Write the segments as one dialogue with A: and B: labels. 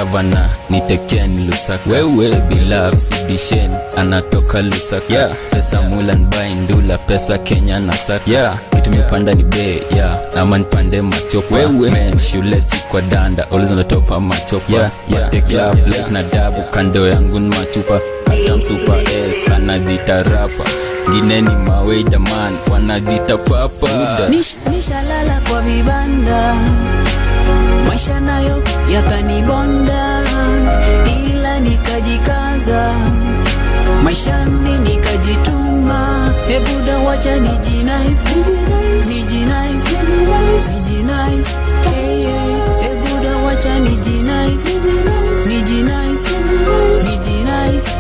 A: gavana nitekeni Lusaka. Wewe beloved Sidishen anatoka Lusaka. Yeah. Pesa mulan baindula, pesa Kenya na saka. Yeah. Kitu mipanda ni be, yeah. Ama nipande machopa. Wewe man shule si kwa danda, always on the top of machopa. Yeah. Yeah. The club like na dabu, kando yangu ni machupa. Atam super S anajita rapa, ngine ni maweda man wanajita papa.
B: Nishalala kwa vibanda, maisha nayo yakanibonda, ila nikajikaza, maishani nikajituma. Buda wacha nijinaize, nijinaize, nijinaize. Buda wacha nijinaize, nijinaize, nijinaize.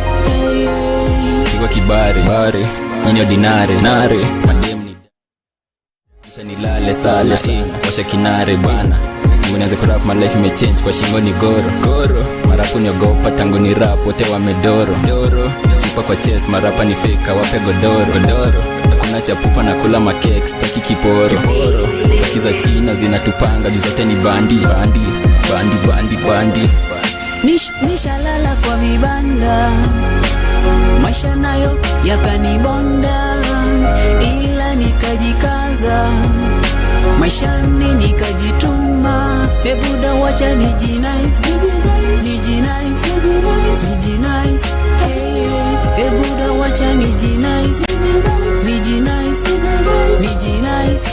A: Kwa kibare bare nini ordinary nare madem ni kisha nilale sala washa kinare bana. Mwenye kurap my life me change kwa shingo ni goro marapu niogopa tangu ni rap wote wamedoro chupa kwa chest marapa ni fake wape godoro hakuna chapupa na kula makeks taki kiporo takiza China zinatupanga zote ni bandi.
B: Nishalala kwa vibanda, maisha nayo yakanibonda, ila nikajikaza, maishani nikajituma. Buda wacha nijinaize, nijinaize, nijinaize. Buda wacha nijinaize, nijinaize, nijinaize.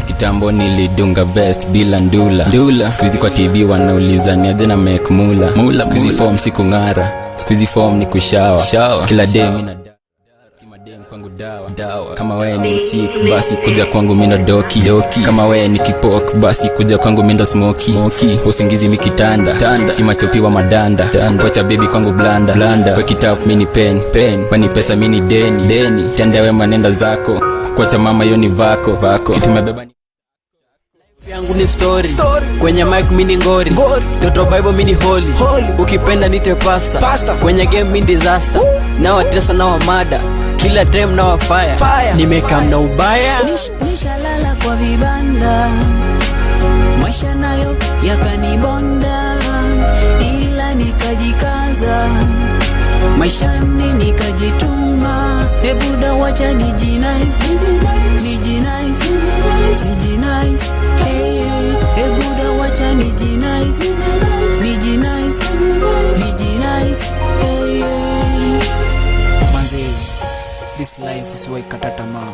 A: Kitambo nilidunga vest bila ndula. Squeezy kwa TV wanauliza ni aje na make mula. Squeezy form si kungara, squeezy form ni kushawa. Kila day mimi na kima dem kwangu dawa. Kama wewe ni sick basi kuja kwangu mimi ndo doki. Kama wewe ni kipok basi kuja kwangu mimi ndo smoky. Usingizi mikitanda, si machopi wa madanda. Ngocha baby kwangu blanda. Wake it up mini pen. Wani pesa mini deni. Tenda wewe manenda zako. Kwacha mama hiyo ni vako. Tumebeba
C: yangu ni story. Kwenye mic mini ngori. Toto Bible mini holy. Ukipenda nite pasta. Kwenye game mini disaster. Na watesa na wamada, kila time na wafire. Nimekam na ubaya.
B: Nishalala kwa vibanda, maisha nayo yakanibonda, ila nikajikaza, maishani nikajituma. Buda wacha nijinaize, nijinaize, nijinaize. Buda wacha nijinaize, nijinaize, nijinaize.
C: Manze, this life usiwahi kata tamaa,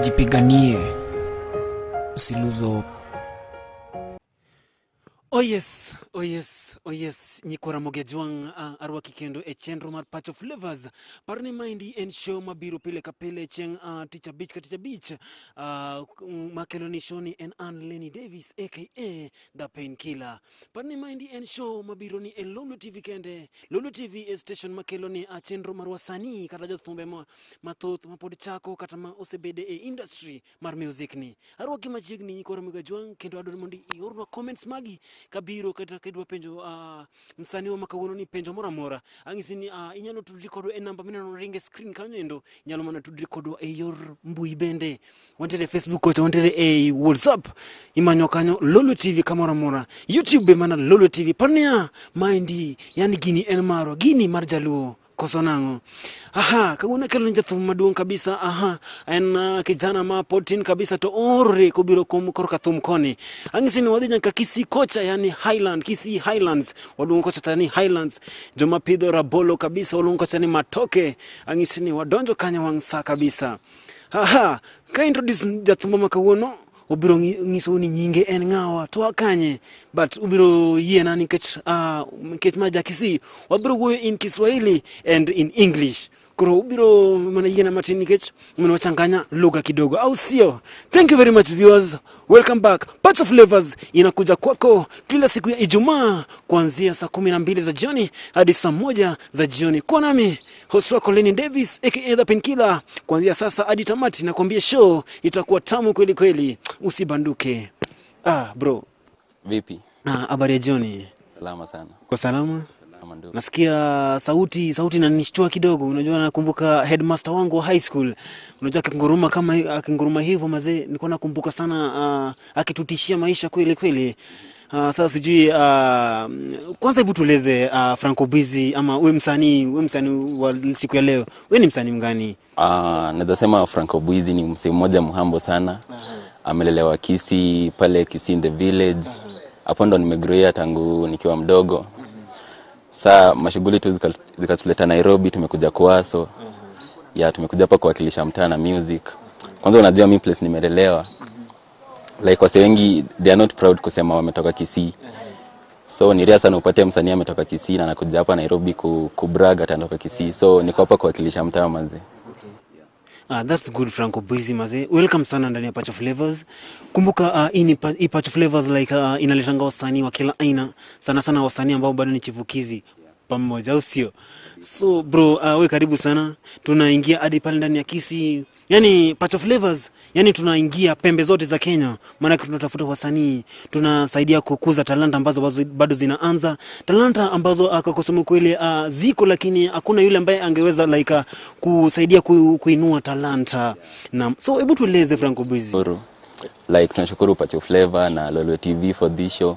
C: jipiganie, usiluzo.
D: Oh yes, Nyikora Mogejuang arwa kikendo e chenro mar PACHO FLAVAZ. Parni Mindy en show mabiro pile kapele cheng Teacher Beach makeloni shoni en Lenny Davis aka The Painkiller. Parni Mindy en show mabiro ni en Lolwe TV kende. Lolwe TV e station makeloni chenro mar wasanii kata jothumbe mathoth mapod chako kata ma osebede e industry mar music ni. Arwa kimachiegni Nyikora Mogejuang kendo adon mondi iorwa comments magi kabiro kata kedwa penjo msanii wa makawuono ni penjo mora angisini inyalo tudri kodwa e namba mineno ringe screen kanyo endo nyalo mana tudri kodwa e yor mbui bende wantere Facebook kocha wantere e WhatsApp imanyo kanyo Lolwe TV kamora YouTube be mana Lolwe TV pania Mindy yani gini en maro gini mar jaluo kosonango. Kaguna kelo njathum maduong kabisa. En kijana ma potin kabisa to ore kubiro korka thum koni. Angisini wadhi nyaka Kisii kocha yani Kisii Highlands. Waduong kocha tani Highlands. Joma pidho rabolo kabisa waduong kocha ni Matoke. Angisini wadonjo kanya wangsa kabisa. Ka introduce jathum makawuono ubiro ngiso ni nyinge en ngawa to akanye but ubiro yiena nikech maja Kisii wabiro wuoyo in Kiswahili and in English. Kuro ubiro mana yiena matin nikech wachanganya lugha kidogo au sio? Thank you very much viewers. Welcome back. PACHO FLAVAZ inakuja kwako kila siku ya Ijumaa kuanzia saa 12 za jioni hadi saa 1 za jioni. Kwa nami host wako Lenny Davis aka The Painkiller. Kuanzia sasa hadi tamati nakwambia show itakuwa tamu kweli kweli. Usibanduke. Bro.
A: Vipi?
D: Habari ya jioni.
A: Salama sana.
D: Kwa salama? Nasikia sauti inanishtua kidogo. Unajua nakumbuka headmaster wangu wa high school. Unajua akinguruma hivyo mazee nilikuwa nakumbuka sana akitutishia maisha kweli kweli. Sasa sijui kwanza hebu tueleze Frank Obweezy ama wewe msanii wa siku ya leo. Wewe ni msanii mgani?
A: Naweza sema Frank Obweezy ni msanii mmoja mhambo sana. Amelelewa Kisii, pale Kisii in the village. Hapo ndo nimegrowia tangu nikiwa mdogo. Saa mashughuli tu zikatuleta Nairobi, tumekuja Kwaso. Tumekuja hapa kuwakilisha mtaa na music. Kwanza unajua mimi place nimelelewa. Like wase wengi they are not proud kusema wametoka Kisii. So ni rare sana upate msanii ametoka Kisii na anakuja hapa Nairobi kubrag atatoka Kisii. So niko hapa kuwakilisha mtaa manze.
D: That's good Frank Obweezy maze. Welcome sana ndani ya PACHO FLAVAZ. Kumbuka hii PACHO FLAVAZ like inaletanga wasanii wa kila aina. Sana sana wasanii ambao bado ni chivukizi pamoja au sio? So bro, wewe karibu sana. Tunaingia hadi pale ndani ya Kisii. Yaani PACHO FLAVAZ, yani tunaingia pembe zote za Kenya. Maana tunatafuta wasanii, tunasaidia kukuza talanta ambazo bado zinaanza, talanta ambazo akakusema kweli ziko, lakini hakuna yule ambaye angeweza like kusaidia kuinua talanta. Na so hebu tueleze Frank Obweezy.
A: Like tunashukuru PACHO FLAVAZ na Lolwe Tv for this show.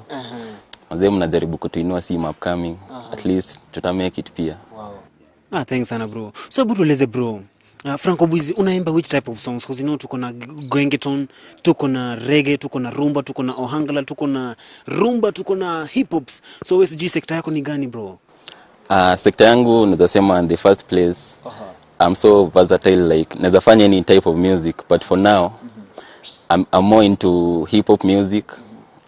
A: Wazee mnajaribu kutuinua si upcoming. At least tutamake it pia.
D: Wow. Thanks sana bro. So hebu tueleze bro. Frank Obweezy, unaimba which type of songs? Because you know tuko na gengeton, tuko na reggae, tuko na rumba, tuko na ohangala, tuko na rumba, tuko na hip hops. So wewe sijui sector yako ni gani bro?
A: Sector yangu naweza sema in the first place. I'm so versatile, like naweza fanya any type of music, but for now I'm more into hip hop music.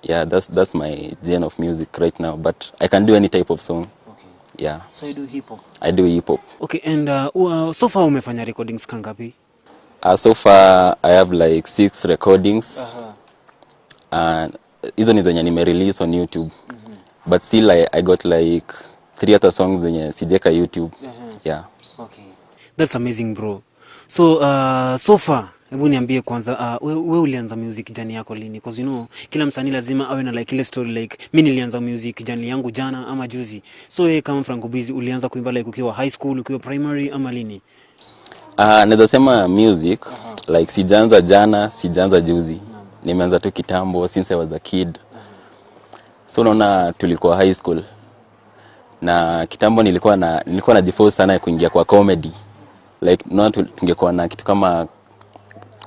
A: Yeah, that's my genre of music right now, but I can do any type of song. Yeah.
D: So you do hip hop?
A: I do hip hop.
D: Okay, and so far umefanya recordings kangapi?
A: So far I have like 6 recordings. And hizo ni zenye nime-release on YouTube. But still I got like 3 other songs zenye sijeka YouTube. Yeah.
D: Okay. That's amazing bro. So so far hebu niambie kwanza wewe ulianza music journey yako lini? Because you know kila msanii lazima awe na like ile story like mimi nilianza music journey yangu jana ama juzi. So wewe kama Frank Obweezy ulianza kuimba like ukiwa high school, ukiwa primary ama lini?
A: Naweza sema music like sijaanza jana, sijaanza juzi. Nimeanza tu kitambo since I was a kid. So naona tulikuwa high school. Na kitambo nilikuwa na default sana ya kuingia kwa comedy. Like naona tungekuwa na kitu kama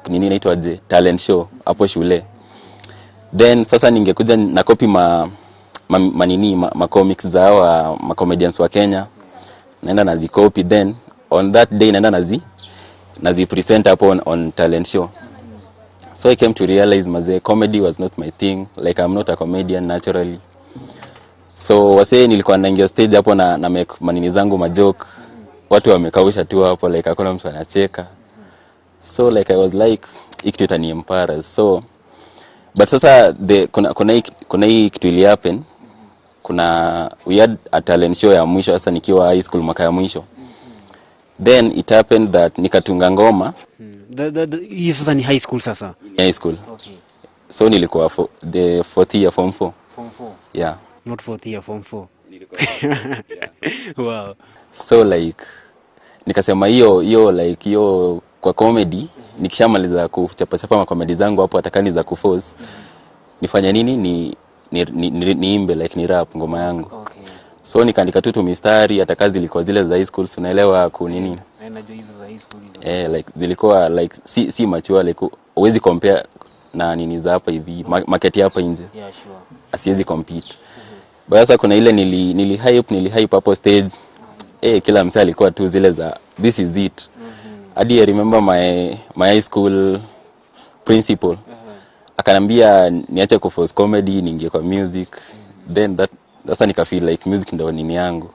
A: nini inaitwaje talent show hapo shule. Then sasa ningekuja na copy ma comics za ma comedians wa Kenya. Naenda nazicopy, then on that day naenda nazi present hapo on talent show. So I came to realize maze comedy was not my thing, like I'm not a comedian naturally. So wase nilikuwa naingia stage hapo na make manini zangu majoke. Watu wamekausha tu hapo like hakuna mtu anacheka. So like I was like kitu itaniempara. So but sasa kuna hii kitu ili happen. We had a talent show ya mwisho sasa nikiwa high school mwaka ya mwisho. Then it happened that nikatunga ngoma.
D: Hii sasa ni high school sasa?
A: High school.
D: Okay.
A: So nilikuwa the 4th year form 4.
D: Form 4?
A: Yeah.
D: Not 4th year form 4. Wow.
A: So like nikasema hiyo kwa comedy nikishamaliza kuchapa ma comedy zangu hapo atakani za kuforce nifanya nini niimbe like ni rap ngoma yangu.
D: Okay.
A: So nikaandika tu mistari, hata kazi zilikuwa zile za high school, unaelewa nini?
D: Najua hizo za high school hizo.
A: Like zilikuwa like si mature like huwezi compare na nini za hapa hivi market hapa nje.
D: Yeah, sure.
A: Asiwezi compete. Sasa kuna ile nili hype hapo stage. Kila msee alikuwa tu zile za this is it. Hadi I remember my high school principal. Akanambia niache kuforce comedy niingie kwa music. Then sasa nika feel like music ndio nini yangu.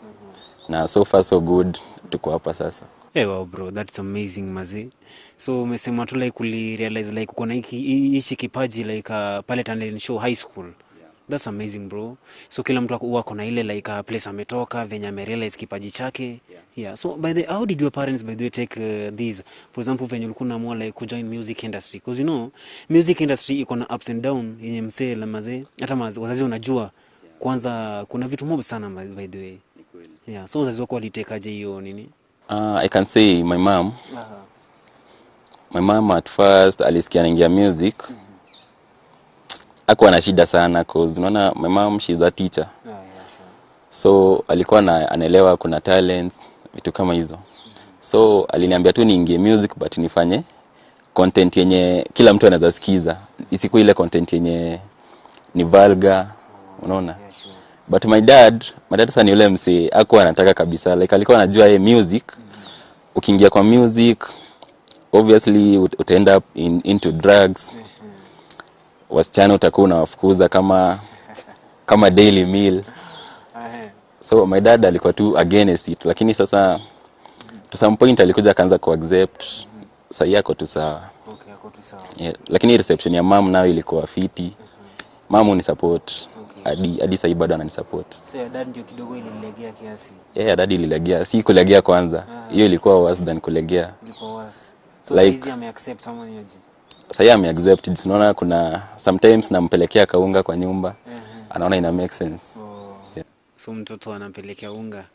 A: Na so far so good tuko hapa sasa.
D: Wow bro, that's amazing mazi. So umesema tu like realize like uko na hichi kipaji like pale talent show high school. That's amazing bro. So kila mtu huwa kuna ile like place ametoka venye amerealize kipaji chake. Yeah. So by the how did your parents by the way take these? For example venye ulikuwa unaamua like kujoin music industry, because you know music industry iko na ups and down yenye msee la mazee hata wazazi unajua. Kwanza kuna vitu mob sana by the way. Yeah. So wazazi wako walitekaje hiyo nini?
A: I can say my mom. My mom at first alisikia naingia music. hakuwa na shida sana cause unaona my mom she's a teacher.
D: Yeah, sure.
A: So alikuwa anaelewa kuna talents vitu kama hizo. So aliniambia tu niingie music but nifanye content yenye kila mtu anaweza sikiza. Isikuwe ile content yenye ni vulgar, unaona?
D: Yeah, sure.
A: But my dad sasa ni yule msee hakuwa anataka kabisa. Like alikuwa anajua music. Ukiingia kwa music obviously end up into drugs. Wasichana utakuwa unawafukuza kama daily meal. So my dad alikuwa tu against it, lakini sasa to some point alikuja akaanza kuaccept. Sasa yako tu sawa.
D: Okay, yako tu sawa.
A: Yeah, lakini reception ya mom nayo ilikuwa fiti. Mom ni support. Hadi sasa bado ananisupport.
D: So dad ndio kidogo ililegea kiasi.
A: Yeah, dad ililegea. Si kulegea kwanza. Hiyo ilikuwa worse than kulegea.
D: Ilikuwa worse. So like sasa ameaccept ama ni aje?
A: Sasa ameaccept. Unaona kuna sometimes nampelekea kaunga kwa nyumba. Anaona ina make sense. Yeah.
D: So mtoto anampelekea unga.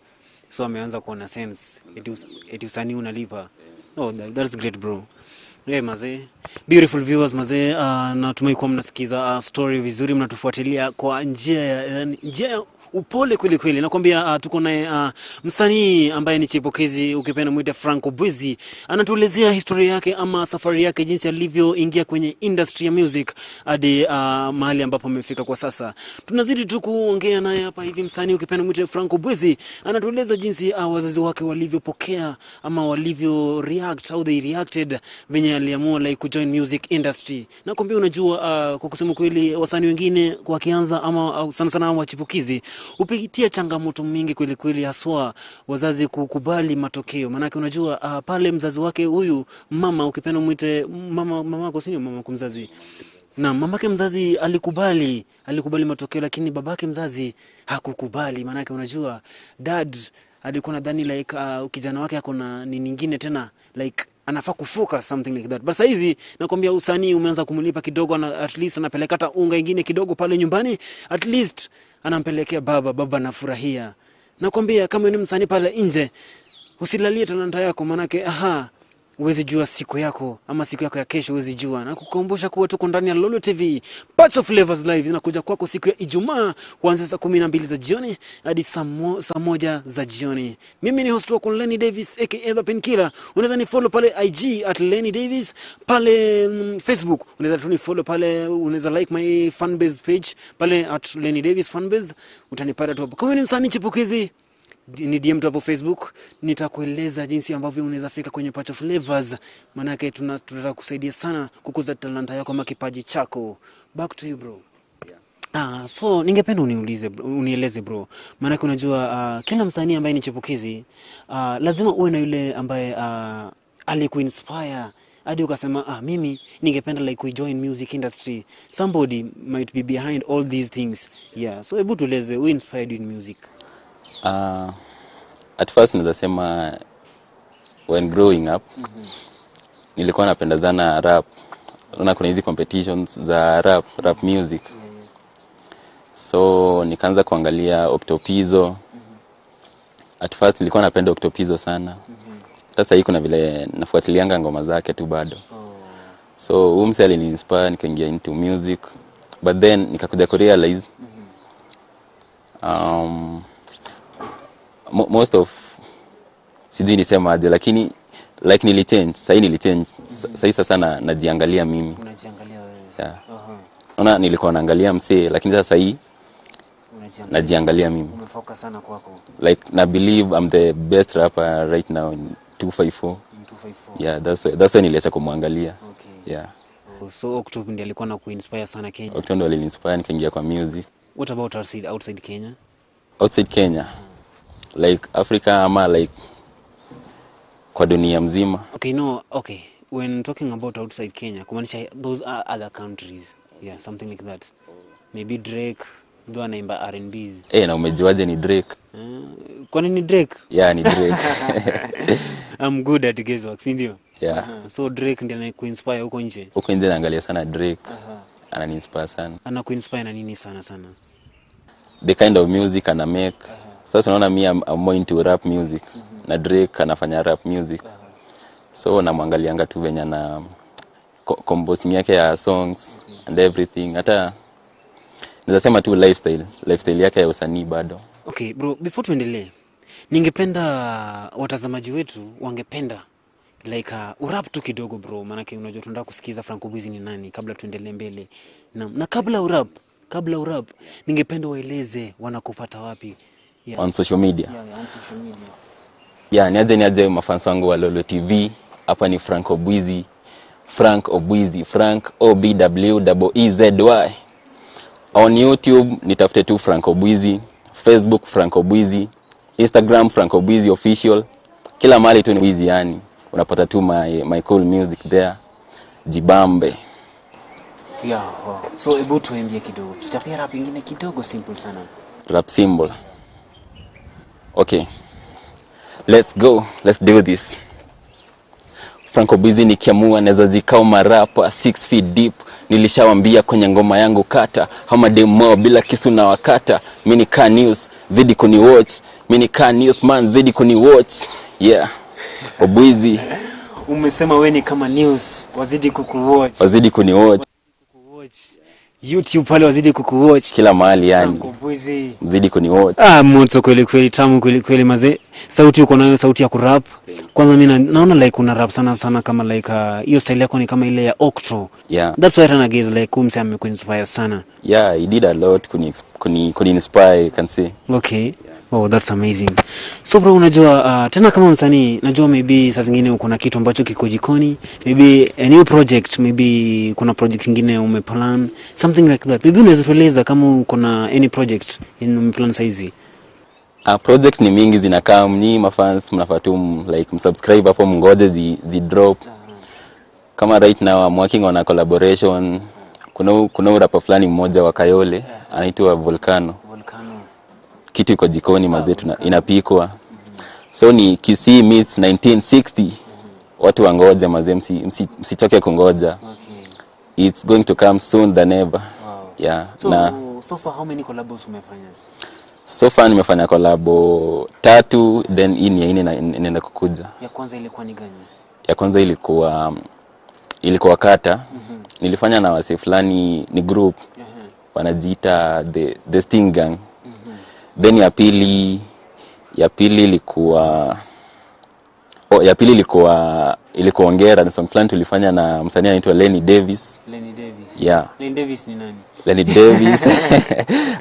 D: So ameanza kuona sense. Eti usanii unalipa. Oh, that's great bro. Yeah, mazee. Beautiful viewers mazee, natumai kwa mnasikiza story vizuri, mnatufuatilia kwa njia ya upole kweli kweli. Nakwambia tuko naye msanii ambaye ni chipokezi, ukipenda muite Frank Obweezy. Anatuelezea historia yake ama safari yake, jinsi alivyoingia kwenye industry ya music hadi mahali ambapo amefika kwa sasa. Tunazidi tu kuongea naye hapa hivi. Msanii ukipenda muite Frank Obweezy anatueleza jinsi wazazi wake walivyopokea ama walivyo react, how they reacted venye aliamua like kujoin music industry. Nakwambia unajua kwa kusema kweli wasanii wengine wakianza ama sana sana wachipukizi upitia changamoto mingi kweli kweli, haswa wazazi kukubali matokeo. Maana unajua pale mzazi wake huyu mama, ukipenda muite mamako, sio mamako mzazi, na mamake mzazi alikubali matokeo, lakini babake mzazi hakukubali. Maana unajua dad alikuwa nadhani like kijana wake akona ni nyingine tena, like anafaa kufocus something like that. But hizi nakwambia usanii umeanza kumlipa kidogo, at least anapeleka hata unga ingine kidogo pale nyumbani, at least anampelekea baba anafurahia. Nakwambia kama ni msanii pale nje, usilalie talanta yako, manake huwezi jua siku yako ama siku yako ya kesho, huwezi jua. Na kukumbusha kuwa tuko ndani ya Lolwe Tv, PACHO FLAVAZ live zinakuja kwako siku ya Ijumaa kuanzia saa 12 za jioni hadi saa 1 za jioni. Mimi ni host wako Lenny Davis aka The Penkiller. Unaweza ni follow pale IG @Lenny Davis, pale Facebook unaweza tu ni follow pale, unaweza like my fanbase page pale @Lenny Davis fanbase, utanipata tu hapo. Kama ni msanii chipukizi ni DM tu hapo Facebook, nitakueleza jinsi ambavyo unaweza fika kwenye PACHO FLAVAZ. Maana yake tutakusaidia sana kukuza talanta yako ama kipaji chako. Back to you bro. Yeah. So ningependa unieleze bro. Maana yake unajua kila msanii ambaye ni chipukizi lazima uwe na yule ambaye alikuinspire hadi ukasema mimi ningependa like join music industry. Somebody might be behind all these things. Yeah. So hebu tueleze who inspired you in music?
A: At first nilisema when growing up nilikuwa napenda sana rap. Unaona kuna hizi competitions za rap music. So nikaanza kuangalia Octopizzo. At first nilikuwa napenda Octopizzo sana. Sasa hii kuna vile nafuatilianga ngoma zake tu bado. So umse aliniinspire nikaingia into music. But then nikakuja kurealize most of sijui nisema aje, lakini like nilichange. Sasa najiangalia mimi.
D: Unajiangalia wewe.
A: Yeah. Unaona nilikuwa naangalia msee, lakini sasa hii najiangalia mimi.
D: Umefocus sana kwako.
A: Like na believe I'm the best rapper right now in 254. Yeah, that's why niliacha kumwangalia.
D: Okay.
A: Yeah.
D: So October ndiye alikuwa na kuinspire sana Kenya.
A: October ndiye alininspire nikaingia kwa music.
D: What about outside Kenya?
A: Outside Kenya, like Africa ama like kwa dunia mzima?
D: Okay, when talking about outside Kenya, kumaanisha those are other countries. Yeah, something like that. Maybe Drake ndo anaimba R&Bs.
A: Na umejuaje ni Drake?
D: Kwani ni Drake?
A: Yeah, ni Drake.
D: I'm good at guesswork, ndio.
A: Yeah.
D: So Drake ndiye anakuinspire huko nje?
A: Huko nje naangalia sana Drake. Ananinspire sana.
D: Anakuinspire na nini sana?
A: The kind of music ana make. Sasa unaona mimi I'm more into rap music. Na Drake anafanya rap music. So namwangalianga tu venye na composing yake ya songs and everything. Hata Naweza sema tu lifestyle yake ya usanii bado.
D: Okay bro, before tuendelee, ningependa watazamaji wetu wangependa like urap tu kidogo bro, maana unajua tunataka kusikiza Obweezy ni nani kabla tuendelee mbele. Na kabla urap ningependa waeleze wanakupata wapi?
A: On social media.
D: On social media.
A: Niaje mafans wangu wa Lolwe TV. Hapa ni Obweezy. Obweezy, Frank OBWEEZY. On YouTube nitafute tu Obweezy, Facebook Obweezy, Instagram Obweezy official. Kila mahali tu ni Obweezy yani. Unapata tu my cool music there. Jibambe.
D: Wow. So hebu tuambie kidogo. Tutapia rap nyingine kidogo simple sana.
A: Rap symbol. Okay. Let's go. Let's do this. Obweezy nikiamua naweza zikao marapa 6 feet deep. Nilishawambia kwenye ngoma yangu kata. Hama demo bila kisu na wakata. Mini car news zidi kuni watch. Mini car news man zidi kuni watch. Yeah. Obweezy.
D: Umesema wewe ni kama news, wazidi kukuwatch.
A: Wazidi kuni watch.
D: YouTube pale wazidi kukuwatch.
A: Kila mahali yani.
D: Obweezy.
A: Zidi kuni watch.
D: Moto kweli tamu kweli mazee. Sauti uko nayo, sauti ya kurap. Kwanza mimi naona like una rap sana kama like hiyo style yako ni kama ile ya Octo.
A: Yeah.
D: That's why I guess like kumse amekuinspire sana.
A: Yeah, he did a lot kuni inspire, you can say.
D: Okay. Yeah. Oh, that's amazing. So bro, unajua tena kama msanii, najua maybe saa zingine uko na kitu ambacho kiko jikoni, maybe a new project, maybe kuna project nyingine umeplan, something like that. Maybe unaweza tueleza kama uko na any project umeplan saizi.
A: Project ni mingi zinakaa, mni mafans mnafaa tu like msubscribe hapo mngoje zi drop. Kama right now I'm working on a collaboration. Kuna rapper fulani mmoja wa Kayole anaitwa Volcano. Kitu iko jikoni mazetu inapikwa. So ni Kisii meets 1960. Watu wangoja mazee, msichoke kungoja. It's going to come soon than ever. Yeah.
D: So far how many collabs umefanya?
A: So far nimefanya collabo 3, then hii ni inaenda kukuja.
D: Ya kwanza ilikuwa ni gani?
A: Ya kwanza ilikuwa Kata. Nilifanya na wase fulani, ni group. Wanajiita the Sting Gang. Then ya pili ilikuwa ilikuwa Ongera, ni song fulani tulifanya na msanii anaitwa Lenny Davis. Yeah.
D: Lenny Davis ni nani?
A: Lenny Davis.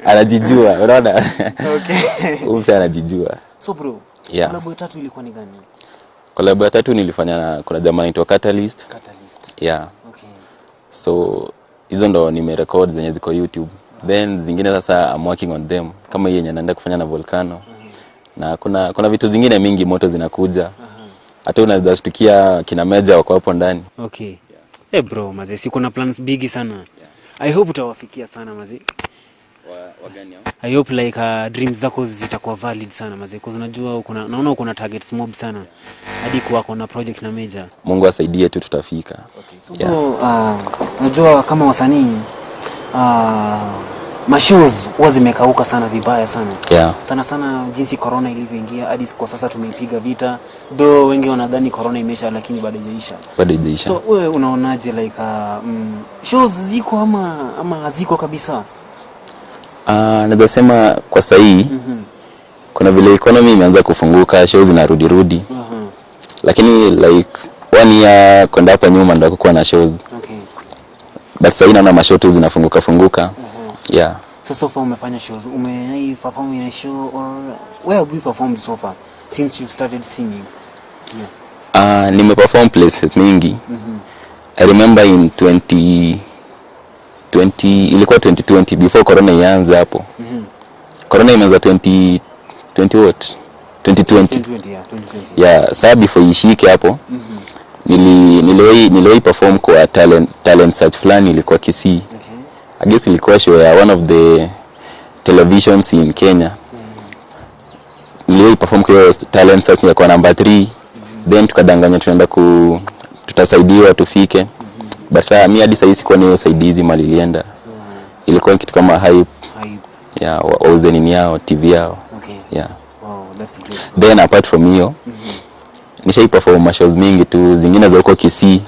A: Anajijua, unaona?
D: Okay.
A: Umse anajijua.
D: So bro,
A: yeah.
D: Collab ya 3 ilikuwa ni gani?
A: Collab ya 3 nilifanya na kuna jamaa anaitwa Catalyst. Yeah.
D: Okay.
A: So hizo ndo nimerecord zenye ziko YouTube. Then zingine sasa I'm working on them. Kama hii yenye naenda kufanya na Volcano. Na kuna vitu zingine mingi moto zinakuja. Hata unaweza shtukia kina Meja wako hapo ndani.
D: Okay. Bro, mazee siko na plans big sana. I hope utawafikia sana mazee.
A: Wagani hao?
D: I hope like dreams zako zitakuwa valid sana mazee, kwa unajua naona uko na targets mob sana. Hadi kuwako na project na Meja.
A: Mungu asaidie tu tutafika.
D: Okay. So unajua kama wasanii mashows huwa zimekauka sana vibaya sana.
A: Yeah.
D: Sana jinsi corona ilivyoingia hadi kwa sasa tumeipiga vita. Though wengi wanadhani corona imesha, lakini bado haijaisha. So wewe unaonaje like shows ziko ama haziko kabisa?
A: Naweza sema kwa sahi kuna vile economy imeanza kufunguka, shows zinarudi. Lakini like 1 year kwenda hapa nyuma ndo kulikuwa na shows.
D: Okay.
A: But sasa naona mashows zinafunguka. Yeah.
D: So far umefanya shows, perform in a show or where have you performed so far since you started singing? Yeah.
A: Nimeperform places mingi. I remember in 2020 ilikuwa 2020 before corona ianze hapo. Corona imeanza 2020 what? 2020. Yeah, saa before ishike hapo. Niliwahi perform kwa talent search fulani ilikuwa Kisii. I guess ilikuwa show ya one of the televisions in Kenya. Niliwahi perform kwa talent search ya kwa number 3. Then tukadanganya tunaenda tutasaidiwa tufike. Basa mimi hadi sasa sikuwa niyo saidizi mali ilienda. Ilikuwa kitu kama hype. Yeah, wauze nini yao, TV yao.
D: Okay.
A: Yeah.
D: Wow, that's great.
A: Then apart from hiyo, nishai perform shows mingi tu, zingine za huko Kisii.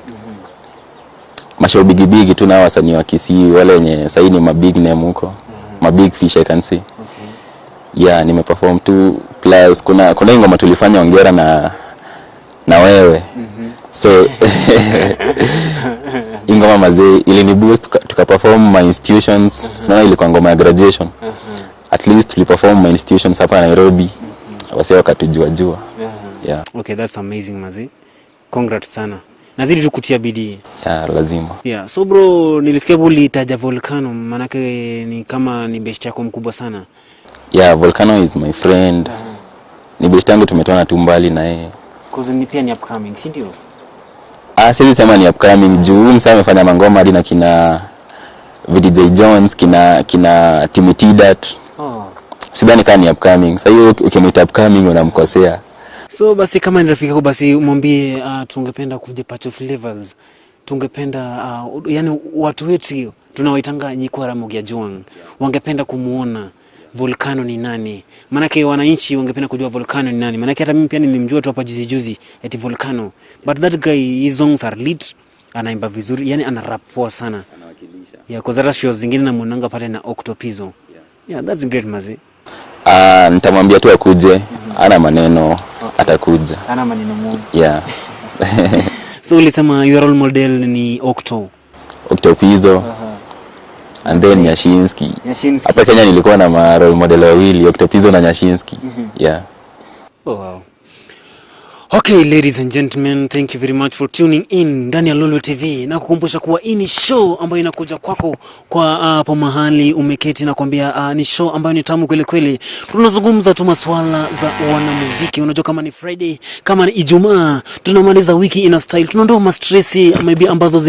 A: Mashow big tu na wasanii wa Kisii wale wenye sasa ni mabig name huko. ma big fish I can say. Yeah, nimeperform tu, plus kuna ngoma tulifanya ongera na wewe. So ingoma mazee ili ni boost tukaperform my institutions. Sana ilikuwa ngoma ya graduation. At least tuliperform my institutions hapa Nairobi. Wase wakatujua. Yeah.
D: Okay, that's amazing mazee. Congrats sana. Nazidi tukutia bidii.
A: Yeah, lazima.
D: Yeah, so bro, nilisikia ulitaja Volcano, manake ni kama ni best yako mkubwa sana.
A: Yeah, Volcano is my friend. Ni best yangu, tumetoana tu mbali na yeye.
D: Cause ni pia ni upcoming, si ndio?
A: Siwezi sema ni upcoming, juu msanii amefanya mangoma hadi na kina VDJ Jones, kina Timothy Dat. Sidhani kama ni upcoming. Sasa hiyo ukimwita upcoming unamkosea.
D: So basi kama ni rafiki yako basi umwambie tungependa kuja PACHO FLAVAZ. Tungependa yani watu wetu tunawaitanga Nyikwara Mogiajuang. Wangependa kumuona Volcano ni nani? Manake wananchi wangependa kujua Volcano ni nani. Manake hata mimi pia nilimjua tu hapa juzi eti Volcano. But that guy, his songs are lit. Anaimba vizuri, yani ana rap poa sana. Anawakilisha. Yeah, kwa zara shows zingine na muonanga pale na Octopizo. Yeah, that's great mazi.
A: Nitamwambia tu akuje. Ana maneno, atakuja.
D: Ana maneno mungu.
A: Yeah.
D: So ulisema your role model ni
A: Octopizo. And then Nyashinski. Hapa Kenya nilikuwa na role model wawili, Octopizo na Nyashinski. Yeah.
D: Oh wow. Okay, ladies and gentlemen, thank you very much for tuning in ndani ya Lolwe TV. Na kukumbusha kuwa hii ni show ambayo inakuja kwako kwa hapo mahali umeketi, na kwambia ni show ambayo ni tamu kweli kweli. Tunazungumza tu masuala za wanamuziki. Unajua kama ni Friday, kama ni Ijumaa, tunamaliza wiki in a style. Tunaondoa ma stress maybe ambazo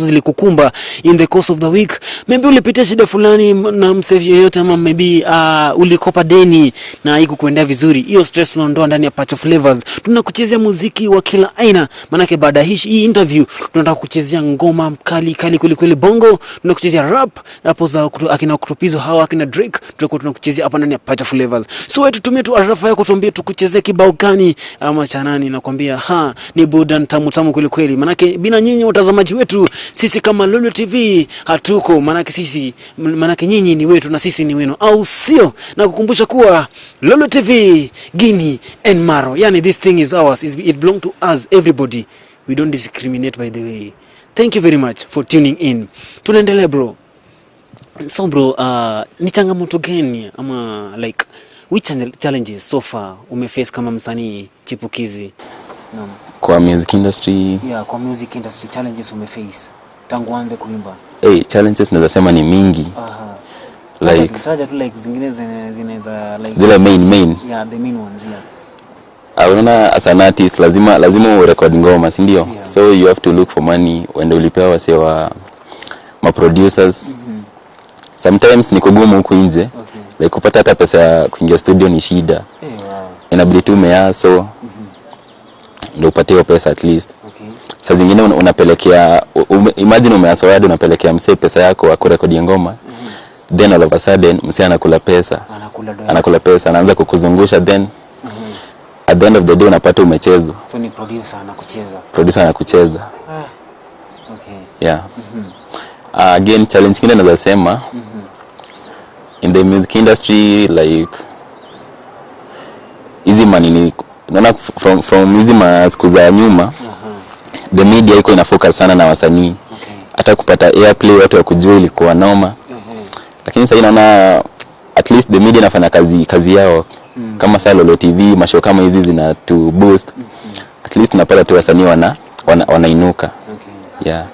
D: zilikukumba in the course of the week. Maybe ulipitia shida fulani na msee yoyote, ama maybe ulikopa deni na haikukuendea vizuri. Hiyo stress tunaondoa ndani ya PACHO FLAVAZ. Tunakuchezea muziki wa kila aina, manake baada hii interview tunataka kuchezea ngoma kali kweli bongo, tunakuchezea rap hapo za akina Octopizo, hawa akina Drake, tunakuchezea hapa ndani ya PACHO FLAVAZ. So wewe tutumie tu arafa yako, tuambie tukuchezee kibao gani ama cha nani, nakwambia ni burudani tamu kweli, manake bila nyinyi watazamaji wetu sisi kama Lolwe TV hatuko, manake nyinyi ni wetu na sisi ni wenu, au sio? Na kukumbusha kuwa Lolwe TV Gini and Maro, yani this thing is ours, it belongs to us, everybody. We don't discriminate, by the way. Thank you very much for tuning in. Tunaendelea bro. So bro, ni changamoto gani ama like which challenges so far umeface kama msanii chipukizi?
A: Naam. Kwa music industry.
D: Yeah, kwa music industry challenges umeface tangu anze kuimba.
A: Challenges naweza sema ni mingi. Like
D: taja tu like zingine zinaweza like
A: zile main.
D: Yeah, the main ones, yeah.
A: Unaona as an artist lazima urecord ngoma, si ndio? Yeah. So you have to look for money when ulipewa wase wa ma producers. Sometimes ni kugumu huku nje. Okay. Like kupata hata pesa ya kuingia studio ni shida. Wow. Inabidi tu umeaso. Ndio upate hiyo pesa at least. Okay. Saa zingine unapelekea imagine umeaso hadi unapelekea msee pesa yako wa kurekodi ngoma. Then all of a sudden msee anakula pesa. Anakula pesa, anaanza kukuzungusha, then at the end of the day unapata umechezwa.
D: So ni producer anakucheza. Okay.
A: Yeah. Again challenge kingine naweza sema in the music industry, like easy money, naona from hizi siku za nyuma the media iko ina focus sana na wasanii. Hata kupata airplay watu wakujua ilikuwa noma. Lakini sasa naona at least the media inafanya kazi yao. Kama sasa Lolwe TV, mashow kama hizi zina to boost. At least tunapata tu wasanii wanainuka. Yeah.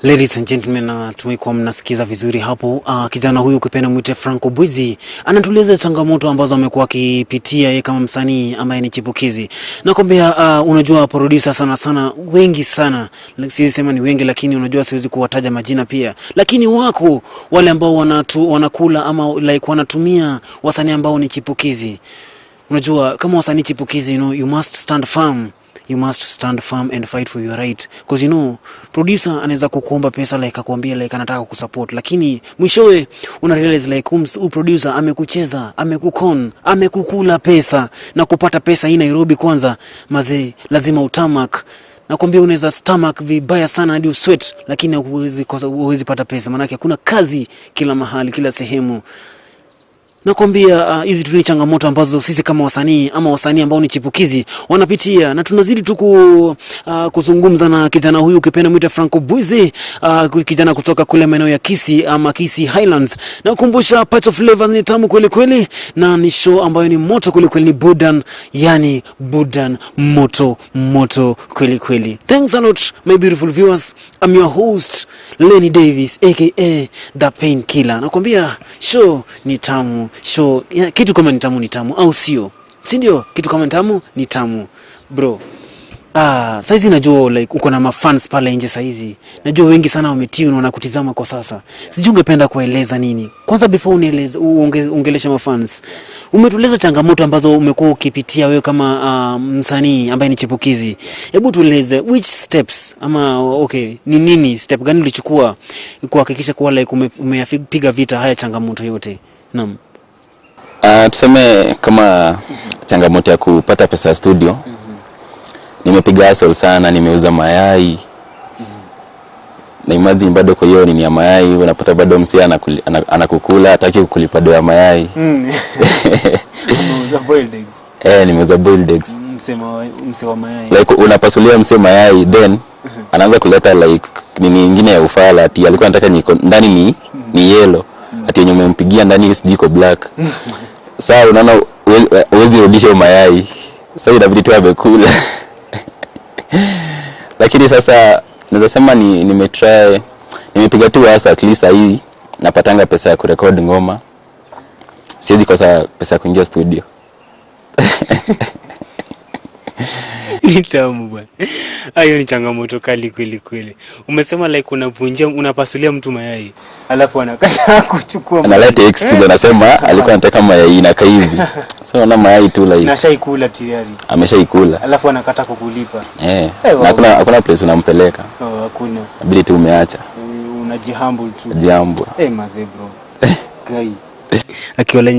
D: Ladies and gentlemen, tumekuwa mnasikiza vizuri hapo. Kijana huyu ukipenda mwite Obweezy anatueleza changamoto ambazo amekuwa akipitia yeye kama msanii ambaye ni chipukizi. Nakwambia unajua producer sana wengi sana. Siwezi sema ni wengi, lakini unajua siwezi kuwataja majina pia. Lakini wako wale ambao wanakula ama like wanatumia wasanii ambao ni chipukizi. Unajua kama wasanii chipukizi, you must stand firm. You must stand firm and fight for your right, because producer anaweza kukuomba pesa like akwambia like anataka kusupport, lakini mwishowe una realize like producer amekucheza, amekukula pesa, na kupata pesa hii Nairobi kwanza mazee lazima utamak nakwambia unaweza stomach vibaya sana hadi usweat, lakini huwezi pata pesa, maana hakuna kazi kila mahali, kila sehemu. Nakwambia hizi tu ni changamoto ambazo sisi kama wasanii ama wasanii ambao ni chipukizi wanapitia, na tunazidi tu kuzungumza na kijana huyu ukipenda mwita Franco Obweezy, kijana kutoka kule maeneo ya Kisii ama Kisii Highlands. Na kukumbusha Pacho FLAVAZ ni tamu kweli kweli, na ni show ambayo ni moto kweli kweli, ni Budan, yani Budan moto kweli kweli. Thanks a lot my beautiful viewers. I'm your host Lenny Davis aka The Painkiller. Nakwambia show ni tamu. Show kitu kama ni tamu au sio? Si ndio? Kitu kama ni tamu bro. Saizi najua like uko na mafans pale nje saizi. Najua wengi sana wametune na wanakutizama kwa sasa. Sijui ungependa kueleza nini? Kwanza before unieleze ungelesha mafans. Umetueleza changamoto ambazo umekuwa ukipitia wewe kama msanii ambaye ni chipukizi. Hebu tueleze which steps ama ni nini step gani ulichukua kuhakikisha kuwa like umeyapiga vita haya changamoto yote? Naam.
A: Tuseme kama changamoto ya kupata pesa ya studio. Nimepiga hustle sana, nimeuza mayai. Na imagine bado kwa hiyo ni ya mayai, unapata bado msia anakukula, hataki kukulipa do ya mayai.
D: Nimeuza boiled eggs.
A: Nimeuza boiled eggs.
D: Mse wa mayai.
A: Like unapasulia mse mayai then anaanza kuleta like nini nyingine ya ufala, ati alikuwa anataka ndani ni yellow. Ati yenye umempigia ndani sijiko black. Sasa unaona uwezi rudisha mayai. Sasa inabidi tu amekula. Lakini sasa naweza sema nimepiga tu hasa at least hii napatanga pesa ya kurekodi ngoma. Siwezi kosa pesa ya kuingia studio.
D: Ni tamu bwana. Hayo ni changamoto kali kweli kweli. Umesema like unapasulia mtu mayai, alafu anakataa kuchukua.
A: Analeta excuse anasema alikuwa anataka mayai inakaa hivi. So na mayai tu like
D: nashaikula tayari.
A: Ameshaikula.
D: Alafu anakataa kukulipa.
A: Na hakuna place unampeleka.
D: Hakuna.
A: Inabidi tu umeacha.
D: Unajihumble tu.
A: Jihumble.
D: Mazee bro. Kai. Akiwala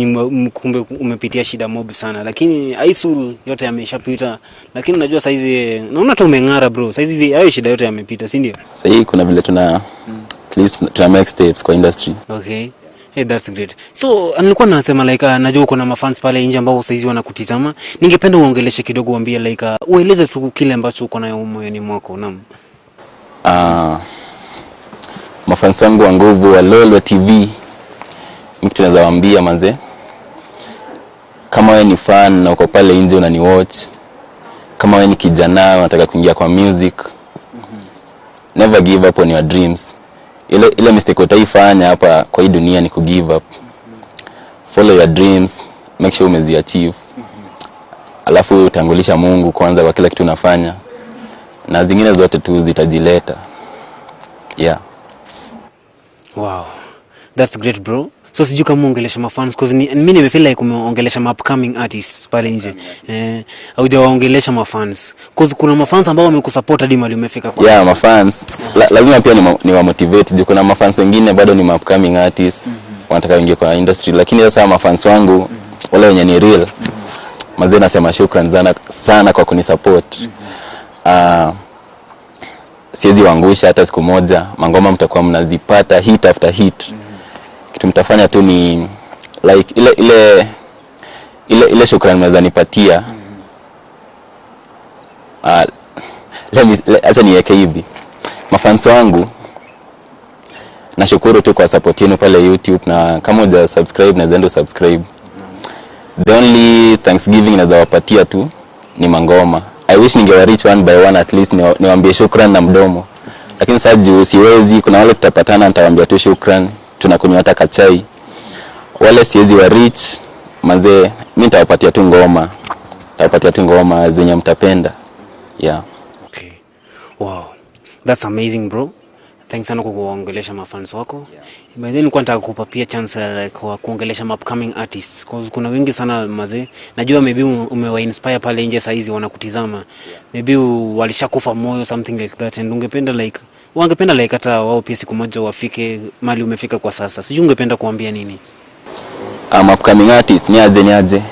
D: kumbe umepitia shida mob sana, lakini aisuru yote yameshapita. Lakini unajua saizi naona tu umeng'ara bro. Saizi hayo shida yote yamepita, si ndio?
A: Sasa kuna vile at least tuna make steps kwa industry.
D: Okay. That's great. So nilikuwa nasema like najua uko na mafans pale nje ambao saizi wanakutizama. Ningependa uongeleshe kidogo, uambie like ueleze tu kile ambacho uko nayo moyoni mwako. Naam.
A: Mafans wangu wa nguvu wa Lolwe Tv, mtu anaweza waambia manze, kama wewe ni fan na uko pale nje unaniwatch, kama wewe ni kijana unataka kuingia kwa music, never give up on your dreams. Ile mistake utaifanya hapa kwa hii dunia ni kugive up. Follow your dreams, make sure umeziachieve. Alafu utangulisha Mungu kwanza kwa kila kitu unafanya, na zingine zote tu zitajileta.
D: Wow, that's great bro. So sijui kama uongelesha mafans cause mimi nimefeel like umeongelesha upcoming artists pale nje. Haujawaongelesha mafans cause kuna mafans ambao wamekusupport hadi mali umefika kwa.
A: Mafans lazima pia ni wa motivate. Kuna mafans wengine bado ni upcoming artists wanataka ingie kwa industry, lakini sasa mafans wangu wale wenye ni real, mazee nasema shukrani sana kwa kunisupport. Siwezi waangusha hata siku moja. Mangoma mtakuwa mnazipata hit after hit. Kitu mtafanya tu ni like ile shukrani mnaweza nipatia. Acha niweke hivi. Mafans wangu, nashukuru tu kwa support yenu pale YouTube, na kama huja subscribe na zendo subscribe. The only thanksgiving naweza wapatia tu ni mangoma. I wish ningewa reach one by one at least niwaambie shukrani na mdomo. Lakini sasa juu siwezi, kuna wale tutapatana nitawaambia tu shukrani, tunakunywa hata kachai. Wale siwezi wa reach manze, mimi nitawapatia tu ngoma. Nitawapatia tu ngoma zenye mtapenda.
D: Okay. Wow. That's amazing bro. Thanks sana kwa kuongelesha mafans wako. By then nilikuwa nataka kukupa pia chance like kwa kuongelesha upcoming artists cause kuna wengi sana mazee. Najua maybe umewa inspire pale nje saizi wanakutizama. Maybe walishakufa moyo something like that, and ungependa like hata wao pia siku moja wafike mali umefika kwa sasa. Sijui ungependa kuambia nini?
A: Upcoming artist ni aje.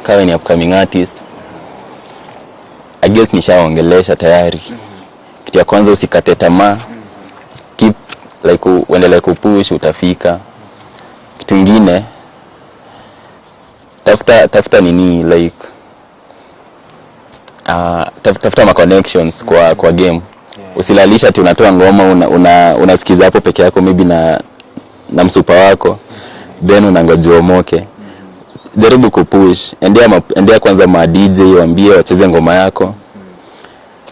A: Kawe ni upcoming artist, I guess nishaongelesha tayari. kitu ya kwanza usikate tamaa, keep like uendelee kupush, utafika. Kitu kingine tafuta nini like tafuta ma connections kwa game. Usilalisha ati unatoa ngoma unasikiza hapo peke yako maybe na msupa wako then unangoja umoke. Jaribu kupush, endea kwanza ma DJ waambie wacheze ngoma yako.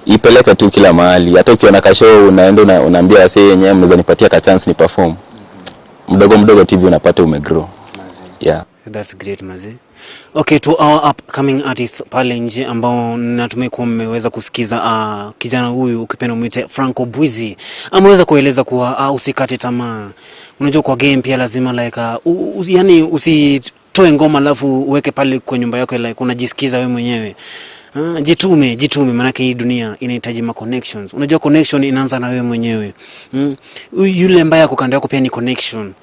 A: Ipeleke tu kila mahali. Hata ukiona ka show unaenda unaambia wasee yenyewe mnaweza nipatia ka chance ni perform. Mdogo TV unapata umegrow. Yeah.
D: That's great maze. Okay, to our upcoming artists pale nje ambao natumai kuwa mmeweza kusikiza kijana huyu ukipenda mwite Franco Obweezy ameweza kueleza kuwa usikate tamaa. Unajua kwa game pia lazima like yani usitoe ngoma alafu uweke pale kwa nyumba yako like unajisikiza wewe mwenyewe. Jitume maana hii dunia inahitaji ma connections. Unajua connection inaanza na wewe mwenyewe. Yule ambaye ako kando yako pia ni connection.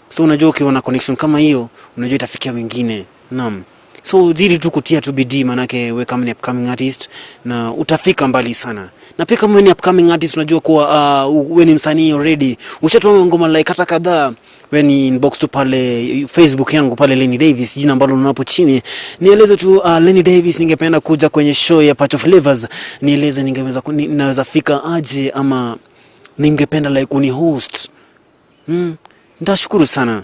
D: So unajua ukiona connection kama hiyo, unajua itafikia wengine. Naam. So zidi tu kutia tu bidii maana wewe kama ni upcoming artist na utafika mbali sana. Na pia kama ni upcoming artist unajua kuwa wewe ni msanii already. Ushatoa ngoma like hata kadhaa. Wewe ni inbox tu pale Facebook yangu pale Lenny Davis, jina ambalo unapo chini. Nieleze tu Lenny Davis, ningependa kuja kwenye show ya PACHO FLAVAZ. Nieleze ninaweza fika aje ama ningependa like uni host. Nitashukuru sana.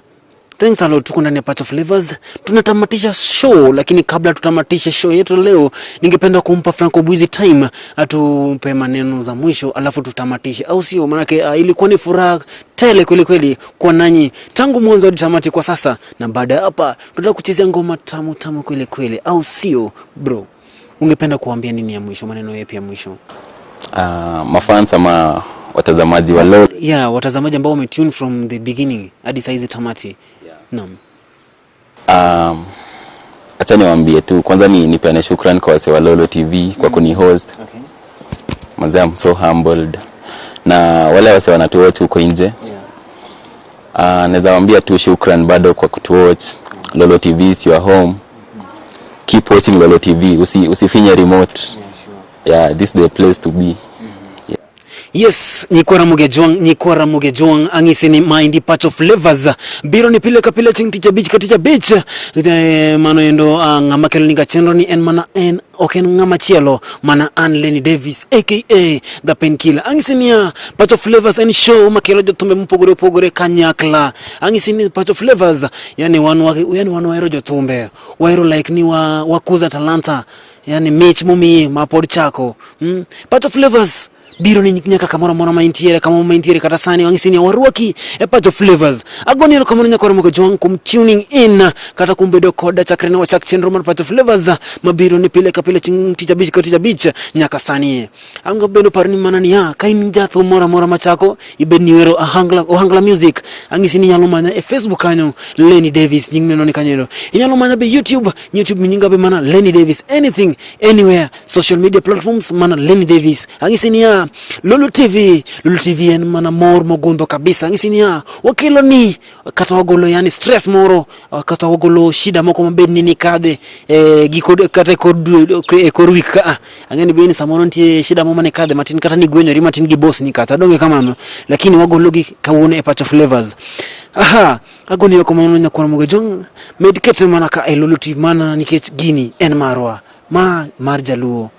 D: Thanks a lot. Tuko ndani ya PACHO FLAVAZ. Tunatamatisha show, lakini kabla tutamatisha show yetu leo, ningependa kumpa Franco Obweezy time atupe maneno za mwisho alafu tutamatishe. Au sio? Maana ilikuwa ni furaha tele kweli kwa nanyi tangu mwanzo hadi tamati kwa sasa, na baada hapa tutataka kuchezea ngoma tamu kweli. Au sio bro? Ungependa kuambia nini ya mwisho, maneno yapi ya mwisho?
A: Mafans ama watazamaji wa leo.
D: Yeah, watazamaji ambao wametune from the beginning hadi saizi tamati. Naam.
A: Acha niwaambie tu kwanza nipeane shukrani kwa wase wa Lolwe TV kwa kuni host.
D: Okay.
A: Mazee, I'm so humbled. Na wale wase wanatuwatch huko nje. Naweza waambia tu shukrani bado kwa kutuwatch. Lolwe TV is your home. Keep watching Lolwe TV. Usifinye remote. Yeah, this is the place to be.
D: Yes, Nyikora Mugejuang angisi ni Mind PACHO FLAVAZ. Biro ni pile kapile ticha beach. Mano yendo ngamakelo ninga chenro ni en mana en oken ngamachielo mana Lenny Davis aka the Painkiller. Angisi ni PACHO FLAVAZ and show makelo jotumbe mpogore kanyakla. Angisi ni PACHO FLAVAZ yani wanu wairo jotumbe. Wairo like ni wakuza talanta. Yani Mitch Mumi mapodi chako. PACHO FLAVAZ biro ni nyaka kamora maintiere katasani wangisi ni waruaki PACHO FLAVAZ. Agoni ro kamora nyakora Mugejuang kum tuning in kata kumbedo koda chakrena wa chak chenro mar PACHO FLAVAZ mabiro ni pile kapile ticha beach nyaka sani anga bedo parni manani kain jatho mora machako ibeni wero ohangla music angisi ni nyaluma Facebook kanyo Lenny Davis jingmeno ni kanyero nyaluma be YouTube minyinga be mana Lenny Davis, anything anywhere social media platforms mana Lenny Davis. Angisi ni Lolwe TV en mana mor mogundo kabisa. Angisi ni wakilo ni kata wagolo yani stress moro kata wagolo shida moko mabeni ni kade gikode kata korwika angeni beni samono ntie shida moma ne kade matin kata ni gwenyo matin gi boss ni kata donge kama lakini wagolo gi kawone PACHO FLAVAZ. Agoni yoko mano nyakora Mugejuang medicate mana ka Lolwe TV mana nikech gini en marwa marjaluo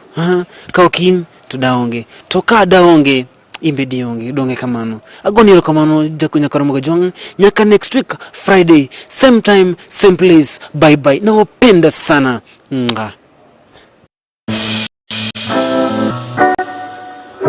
D: kaokin tudaonge toka daonge imbedi onge donge kamano. Agoni yoko mano nyakora Mugejuang nyaka next week Friday same time same place. Bye na wapenda sana.